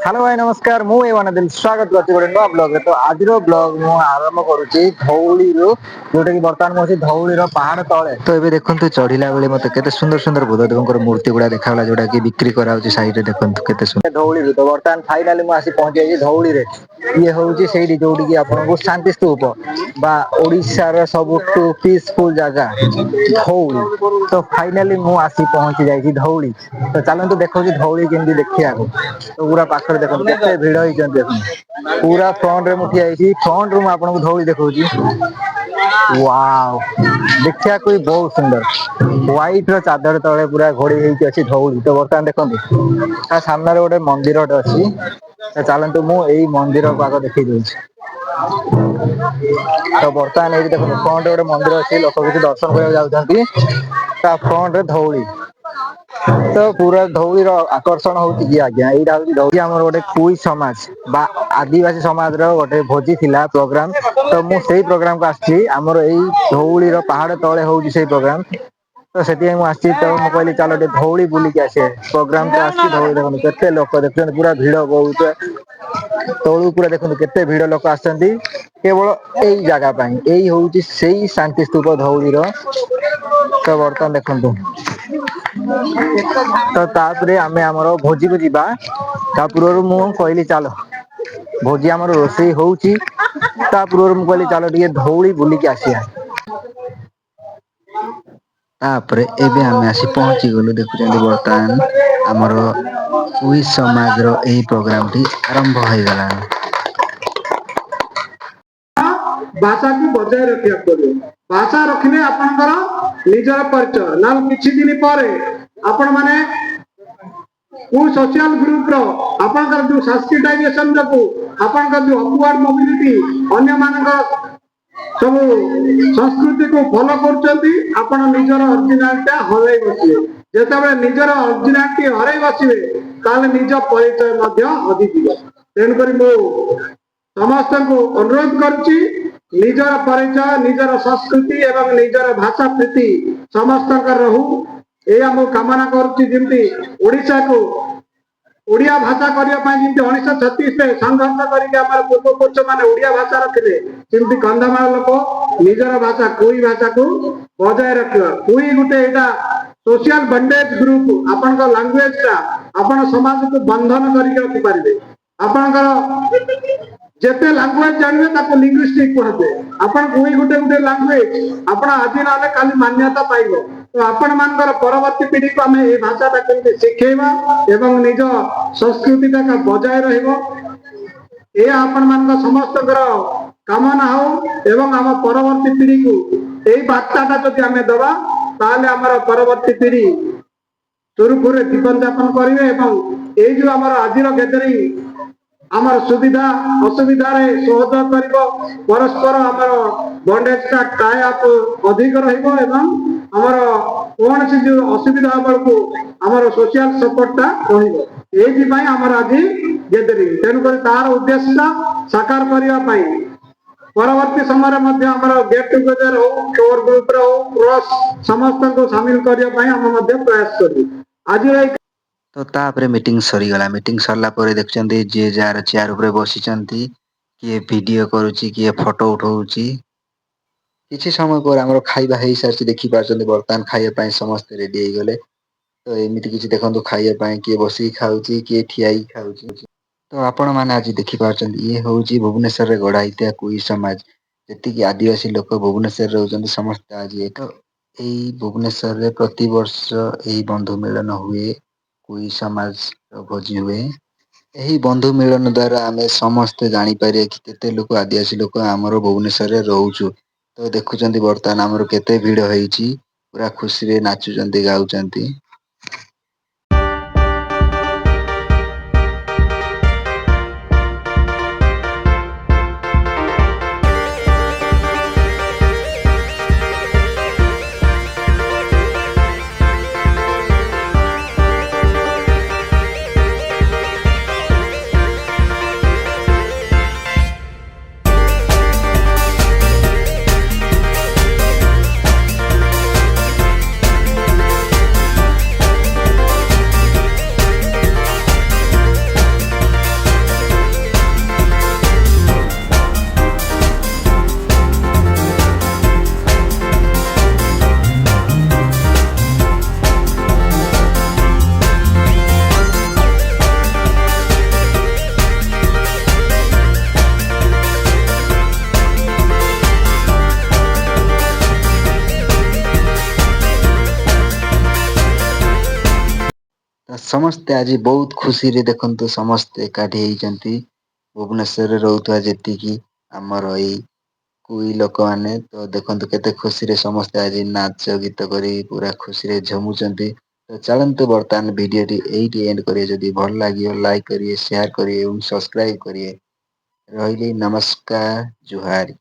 Hello भाई नमस्कार मु एवानदिल स्वागत करछि गोटे नुआ ब्लॉग रे। तो आज ब्लॉग मु आरंभ करुछि धौली रु जोटा कि वर्तमान मु अछि धौली रो पहाड़ तळे। तो एबे देखंतु चढ़िला बेले मते केते सुंदर सुंदर बुद्धदेवकर मूर्ति गुडा देखागला जोटा कि बिक्री करा होछि साइड रे। देखंतु केते सुंदर धौली रु तो वर्तमान फाइनली मु आसी पहुंची जाई धौली रे। ये होଉଛି ସେଇଠି ଯୋଉଠି କି ଆପଣଙ୍କୁ ଶାନ୍ତି ସ୍ତୂପ ବା ଓଡିଶାର ସବୁଠୁ ପିସଫୁଲ ଜାଗା ଧଉଳି। ତ ଫାଇନାଲି ମୁଁ ଆସି ପହଞ୍ଚି ଯାଇଛି ଧଉଳି। ତ ଚାଲନ୍ତୁ ଦେଖଉଛି ଧଉଳି କେମିତି ଦେଖିବାକୁ। ତ ପୁରା ପାଖରେ ଦେଖନ୍ତୁ କେତେ ଭିଡ ହେଇଛନ୍ତି ଦେଖନ୍ତୁ। ପୁରା ଫ୍ରଣ୍ଟ ରେ ମୁଁ ଠିଆ ହେଇଛି ଫ୍ରଣ୍ଟ ରୁ ମୁଁ ଆପଣଙ୍କୁ ଧଉଳି ଦେଖଉଛି। ୱାଓ ଦେଖିବାକୁ ବି ବହୁତ ସୁନ୍ଦର ହ୍ୱାଇଟ ର ଚାଦର ତଳେ ପୁରା ଘୋଡେଇ ହେଇକି ଅଛି ଧଉଳି। ତ ବର୍ତ୍ତମାନ ଦେଖନ୍ତୁ ତା ସାମ୍ନାରେ ଗୋଟେ ମନ୍ଦିରଟେ ଅଛି। ତ ଚାଲନ୍ତୁ ମୁଁ ଏଇ ମନ୍ଦିରକୁ ଆଗ ଦେଖେଇ ଦଉଛି। ତ ବର୍ତ୍ତମାନ ଏଇଠି ଦେଖନ୍ତୁ ଫ୍ରଣ୍ଟ ରେ ଗୋଟେ ମନ୍ଦିର ଅଛି ଲୋକ କିଛି ଦର୍ଶନ କରିବାକୁ ଯାଉଛନ୍ତି। ତା ଫ୍ରଣ୍ଟ ରେ ଧଉଳି। ତ ପୁରା ଧଉଳିର ଆକର୍ଷଣ ହଉଛି କି ଆଜ୍ଞା ଏଇଟା ହଉଛି ଧଉଳି ଆମର ଗୋଟେ କୁଇ ସମାଜ ବା ଆଦିବାସୀ ସମାଜର ଗୋଟେ ଭୋଜି ଥିଲା ପ୍ରୋଗ୍ରାମ। ତ ମୁଁ ସେଇ ପ୍ରୋଗ୍ରାମ କୁ ଆସିଛି ଆମର ଏଇ ଧଉଳିର ପାହାଡ ତଳେ ହଉଛି ସେଇ ପ୍ରୋଗ୍ରାମ। ତ ସେଥିପାଇଁ ମୁଁ ଆସିଛି ତ ମୁଁ କହିଲି ଚାଲ ଟିକେ ଧଉଳି ବୁଲିକି ଆସିବା ପ୍ରୋଗ୍ରାମ ତ ଆସିଛି ଧଉଳି ଦେଖନ୍ତୁ କେତେ ଲୋକ ଦେଖୁଛନ୍ତି ପୁରା ଭିଡ ବହୁତ। ତଳୁ ପୁରା ଦେଖନ୍ତୁ କେତେ ଭିଡ ଲୋକ ଆସିଛନ୍ତି କେବଳ ଏଇ ଜାଗା ପାଇଁ। ଏଇ ହଉଛି ସେଇ ଶାନ୍ତି ସ୍ତୂପ ଧଉଳିର। ତ ବର୍ତ୍ତମାନ ଦେଖନ୍ତୁ ତ ତାପରେ ଆମେ ଆମର ଭୋଜିକୁ ଯିବା। ତା ପୂର୍ବରୁ ମୁଁ କହିଲି ଚାଲ ଭୋଜି ଆମର ରୋଷେଇ ହଉଛି ତା ପୂର୍ବରୁ ମୁଁ କହିଲି ଚାଲ ଟିକେ ଧଉଳି ବୁଲିକି ଆସିବା। ତାପରେ ଏବେ ଆମେ ଆସି ପହଞ୍ଚି ଗଲୁ ଦେଖୁଛନ୍ତି ବର୍ତ୍ତମାନ ଆମର କୁଇ ସମାଜର ଏହି ପ୍ରୋଗ୍ରାମ ଟି ଆରମ୍ଭ ହେଇଗଲାଣି। ଭାଷାକୁ ବଜାୟ ରଖିବାକୁ ପଡିବ। ଭାଷା ରଖିଲେ ଆପଣଙ୍କର ନିଜର ପରିଚୟ ନା କିଛି ଦିନ ପରେ ଆପଣ ମାନେ କୋଉ ସୋସିଆଲ ଗ୍ରୁପ ର ଆପଣଙ୍କର ଯୋଉ ସାଂସ୍କ୍ରିଟାଇଜେସନ ଯୋଗୁ ଆପଣଙ୍କର ଯୋଉ ଅପୱାର୍ଡ ମୋବିଲିଟି ଅନ୍ୟମାନଙ୍କ ସବୁ ସଂସ୍କୃତିକୁ ଫଲୋ କରୁଛନ୍ତି ଆପଣ ନିଜର ଅରିଜିନାଲ ଟା ହରେଇ ବସିବେ। ଯେତେବେଳେ ନିଜର ଅରିଜିନାଲିଟି ହରେଇ ବସିବେ ତାହେଲେ ନିଜ ପରିଚୟ ମଧ୍ୟ ହଜିଯିବ। ତେଣୁକରି ମୁଁ ସମସ୍ତଙ୍କୁ ଅନୁରୋଧ କରୁଛି ନିଜର ପରିଚୟ ନିଜର ସଂସ୍କୃତି ଏବଂ ନିଜର ଭାଷା ପ୍ରୀତି ସମସ୍ତଙ୍କର ରହୁ। ଏଇଆ ମୁଁ କାମନା କରୁଛି ଯେମିତି ଓଡିଶାକୁ ଓଡିଆ ଭାଷା କରିବା ପାଇଁ ଯେମିତି 1936ରେ ସଂଘର୍ଷ କରିକି ଆମର ପୂର୍ବପୁରୁଷ ମାନେ ଓଡିଆ ଭାଷା ରଖିଲେ ସେମିତି କନ୍ଧମାଳ ଲୋକ ନିଜର ଭାଷା କୁଇ ଭାଷାକୁ ବଜାୟ ରଖିବା। କୁଇ ଗୋଟେ ଏଇଟା ସୋସିଆଲ ବଣ୍ଡେଜ ଗ୍ରୁପ। ଆପଣଙ୍କ ଲାଙ୍ଗୁଏଜ ଟା ଆପଣ ସମାଜକୁ ବନ୍ଧନ କରିକି ରଖିପାରିବେ। ଆପଣଙ୍କର ଯେତେ ଲାଙ୍ଗୁଏଜ ଜାଣିବେ ତାକୁ ଲିଙ୍ଗୁଇଷ୍ଟିକ କୁହାଯାଏ। ଆପଣ କୁଇ ଗୋଟେ ଗୋଟେ ଲାଙ୍ଗୁଏଜ ଆପଣ ଆଜି ନହେଲେ କାଲି ମାନ୍ୟତା ପାଇବ। ତ ଆପଣ ମାନଙ୍କର ପରବର୍ତ୍ତୀ ପିଢିକୁ ଆମେ ଏଇ ଭାଷାଟା କେମିତି ଶିଖେଇବା ଏବଂ ନିଜ ସଂସ୍କୃତି ଟା ବଜାୟ ରହିବ ଏହା ଆପଣ ମାନଙ୍କ ସମସ୍ତଙ୍କର କାମନା ହଉ। ଏବଂ ଆମ ପରବର୍ତ୍ତୀ ପିଢିକୁ ଏଇ ବାର୍ତ୍ତା ଟା ଯଦି ଆମେ ଦବା ତାହେଲେ ଆମର ପରବର୍ତ୍ତୀ ପିଢି ସୁରୁଖୁରୁରେ ଜୀବନ ଯାପନ କରିବେ ଏବଂ ଏଇ ଯୋଉ ଆମର ଆଜିର ଗେଦରିଂ ଆମର ସୁବିଧା ଅସୁବିଧାରେ ସହଯୋଗ କରିବ। ପରସ୍ପର ଆମର ବଣ୍ଡେଜ ଟା ଟାଏ ଅପ ଅଧିକ ରହିବ ଏବଂ ଆମର କୌଣସି ଯୋଉ ଅସୁବିଧା ବେଳକୁ ଆମର ସୋସିଆଲ ସପୋର୍ଟ ଟା ରହିବ। ଏଇଥିପାଇଁ ଆମର ଆଜି ଗେଦରିଂ। ତେଣୁକରି ତାର ଉଦ୍ଦେଶ୍ୟ ସାକାର କରିବା ପାଇଁ ପରବର୍ତ୍ତୀ ସମୟରେ ମଧ୍ୟ ଆମର ଗେଟ ଟୁଗେଦର ହଉ କୋର ଗ୍ରୁପରେ ହଉ ପ୍ଲସ୍ ସମସ୍ତଙ୍କୁ ସାମିଲ କରିବା ପାଇଁ ଆମେ ମଧ୍ୟ ପ୍ରୟାସ କରିବୁ। ଆଜିର ଏଇ ତ ତାପରେ ମିଟିଂ ସରିଗଲା। ମିଟିଂ ସରିଲା ପରେ ଦେଖୁଛନ୍ତି ଯିଏ ଯାହାର ଚେୟାର ଉପରେ ବସିଛନ୍ତି। କିଏ ଭିଡିଓ କରୁଛି କିଏ ଫଟୋ ଉଠଉଛି। କିଛି ସମୟ ପରେ ଆମର ଖାଇବା ହେଇସାରିଛି ଦେଖି ପାରୁଛନ୍ତି। ବର୍ତ୍ତମାନ ଖାଇବା ପାଇଁ ସମସ୍ତେ ରେଡି ହେଇଗଲେ। ତ ଏମିତି କିଛି ଦେଖନ୍ତୁ ଖାଇବା ପାଇଁ କିଏ ବସିକି ଖାଉଛି କିଏ ଠିଆ ହେଇକି ଖାଉଛି। ତ ଆପଣ ମାନେ ଆଜି ଦେଖିପାରୁଛନ୍ତି ଇଏ ହଉଛି ଭୁବନେଶ୍ୱରରେ ଗଢା ହେଇଥିବା କୁଇ ସମାଜ। ଯେତିକି ଆଦିବାସୀ ଲୋକ ଭୁବନେଶ୍ୱରରେ ରହୁଛନ୍ତି ସମସ୍ତେ ଆଜି ଏକ ଏଇ ଭୁବନେଶ୍ୱରରେ ପ୍ରତିବର୍ଷ ଏଇ ବନ୍ଧୁ ମିଳନ ହୁଏ। କୁଇ ସମାଜ ଭୋଜି ହୁଏ। ଏହି ବନ୍ଧୁ ମିଳନ ଦ୍ଵାରା ଆମେ ସମସ୍ତେ ଜାଣିପାରିବା କି କେତେ ଲୋକ ଆଦିବାସୀ ଲୋକ ଆମର ଭୁବନେଶ୍ୱରରେ ରହୁଛୁ। ତ ଦେଖୁଛନ୍ତି ବର୍ତ୍ତମାନ ଆମର କେତେ ଭିଡ ହେଇଛି। ପୁରା ଖୁସିରେ ନାଚୁଛନ୍ତି ଗାଉଛନ୍ତି। ସମସ୍ତେ ଆଜି ବହୁତ ଖୁସିରେ ଦେଖନ୍ତୁ ସମସ୍ତେ ଏକାଠି ହେଇଛନ୍ତି। ଭୁବନେଶ୍ୱରରେ ରହୁଥିବା ଯେତିକି ଆମର ଏଇ କୁଇ ଲୋକମାନେ ତ ଦେଖନ୍ତୁ କେତେ ଖୁସିରେ ସମସ୍ତେ ଆଜି ନାଚ ଗୀତ କରି ପୁରା ଖୁସିରେ ଝୁମୁଛନ୍ତି। ତ ଚାଲନ୍ତୁ ବର୍ତ୍ତମାନ ଭିଡିଓଟି ଏଇଠି ଏଣ୍ଡ କରିବେ ଯଦି ଭଲ ଲାଗିବ ଲାଇକ୍ କରିବେ ସେୟାର କରିବେ ଏବଂ ସବସ୍କ୍ରାଇବ କରିବେ। ରହିଲି ନମସ୍କାର ଜୁହାର।